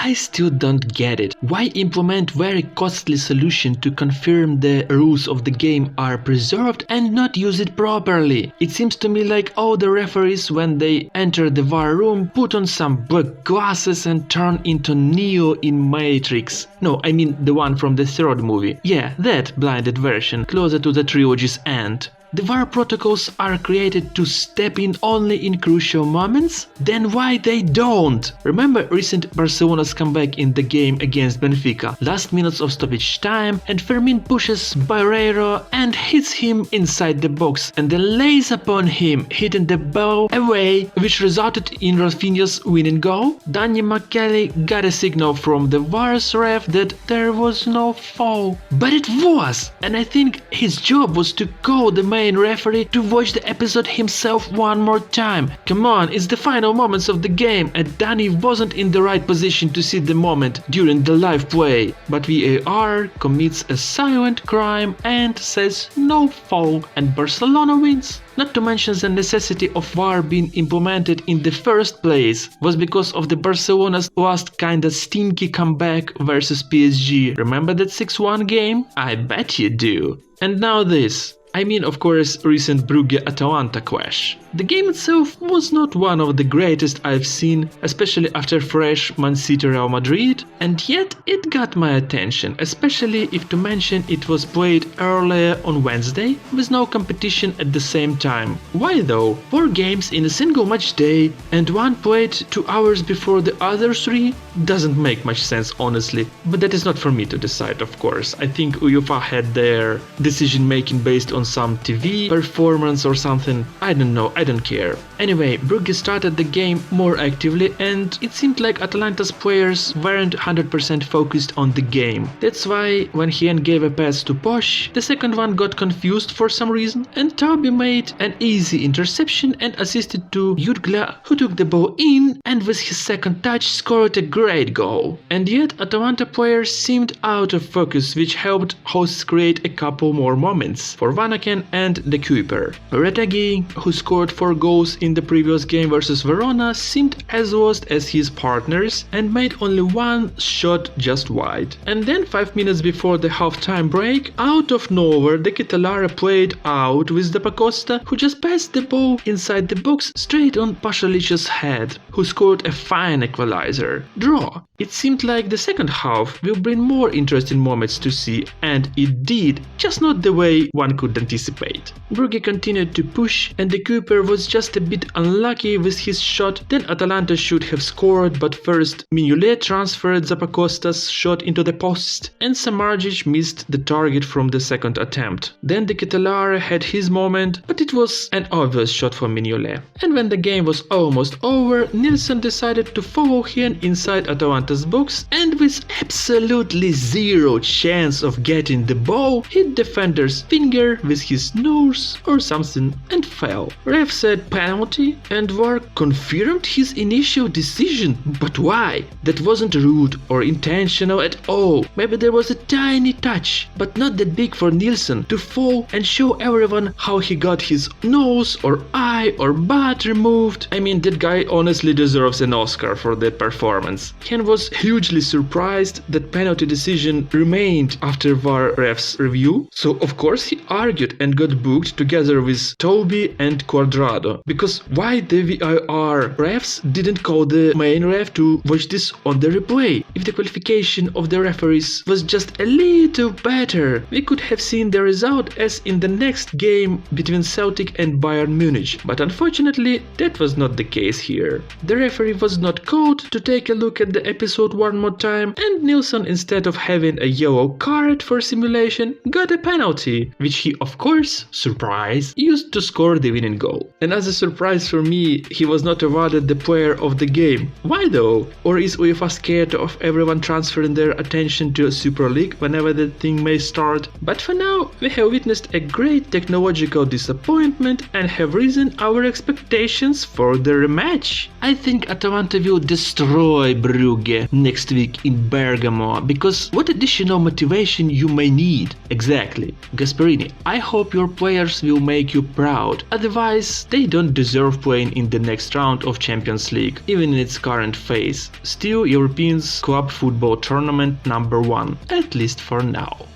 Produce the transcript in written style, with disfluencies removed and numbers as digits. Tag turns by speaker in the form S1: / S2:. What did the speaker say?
S1: I still don't get it. Why implement very costly solution to confirm the rules of the game are preserved and not use it properly? It seems to me like all the referees when they enter the VAR room put on some black glasses and turn into Neo in Matrix. No, I mean the one from the third movie. Yeah, that blinded version, closer to the trilogy's end. The VAR protocols are created to step in only in crucial moments? Then why they don't? Remember recent Barcelona's comeback in the game against Benfica? Last minutes of stoppage time and Fermin pushes Barreiro and hits him inside the box and then lays upon him, hitting the ball away, which resulted in Rafinha's winning goal. Danny McKelly got a signal from the VAR's ref that there was no foul. But it was! And I think his job was to call the main referee to watch the episode himself one more time. Come on, it's the final moments of the game and Danny wasn't in the right position to see the moment during the live play. But VAR commits a silent crime and says no foul and Barcelona wins. Not to mention the necessity of VAR being implemented in the first place was because of the Barcelona's last kinda stinky comeback versus PSG. Remember that 6-1 game? I bet you do. And now this. I mean, of course, recent Brugge-Atalanta clash. The game itself was not one of the greatest I've seen, especially after fresh mancity Real Madrid, and yet it got my attention, especially if to mention it was played earlier on Wednesday, with no competition at the same time. Why though? 4 games in a single match day, and one played 2 hours before the other 3? Doesn't make much sense honestly, but that is not for me to decide, of course. I think UEFA had their decision making based on some TV performance or something. I don't know, I don't care. Anyway, Brugge started the game more actively and it seemed like Atalanta's players weren't 100% focused on the game. That's why when Hien gave a pass to Posh, the second one got confused for some reason and Taubi made an easy interception and assisted to Jutgla, who took the ball in and with his second touch scored a great goal. And yet Atalanta players seemed out of focus, which helped hosts create a couple more moments for Vanaken and the keeper. Retegui, who scored 4 goals in the previous game versus Verona, seemed as lost as his partners and made only 1 shot just wide. And then 5 minutes before the halftime break, out of nowhere the Catalara played out with the Pacosta, who just passed the ball inside the box straight on Pašalić's head, who scored a fine equalizer. Draw. It seemed like the second half will bring more interesting moments to see, and it did, just not the way one could anticipate. Brugge continued to push and the keeper was just a bit unlucky with his shot. Then Atalanta should have scored, but first Mignolet transferred Zappacosta's shot into the post and Samardzic missed the target from the second attempt. Then the Catalara had his moment, but it was an obvious shot for Mignolet. And when the game was almost over, Nilsson decided to follow him inside Atalanta's box and with absolutely zero chance of getting the ball, hit defender's finger with his nose or something and fell. Ref said penalty and VAR confirmed his initial decision. But why? That wasn't rude or intentional at all. Maybe there was a tiny touch, but not that big for Nilsson to fall and show everyone how he got his nose or eye or butt removed. I mean, that guy honestly deserves an Oscar for that performance. Ken was hugely surprised that penalty decision remained after VAR ref's review, so of course he argued and got booked together with Taubi and Cuadrado. Because why the VAR refs didn't call the main ref to watch this on the replay? If the qualification of the referees was just a little better, we could have seen the result as in the next game between Celtic and Bayern Munich. But unfortunately, that was not the case here. The referee was not called to take a look at the episode one more time, and Nilsson, instead of having a yellow card for simulation, got a penalty, which he of course, surprise, used to score the winning goal. And as a surprise for me, he was not awarded the player of the game. Why though? Or is UEFA scared of everyone transferring their attention to a Super League whenever the thing may start? But for now, we have witnessed a great technological disappointment and have risen our expectations for the rematch. I think Atalanta will destroy Brugge next week in Bergamo, because what additional motivation you may need? Exactly. Gasperini, I hope your players will make you proud, otherwise Yes, they don't deserve playing in the next round of Champions League, even in its current phase. Still Europeans club football tournament number 1, at least for now.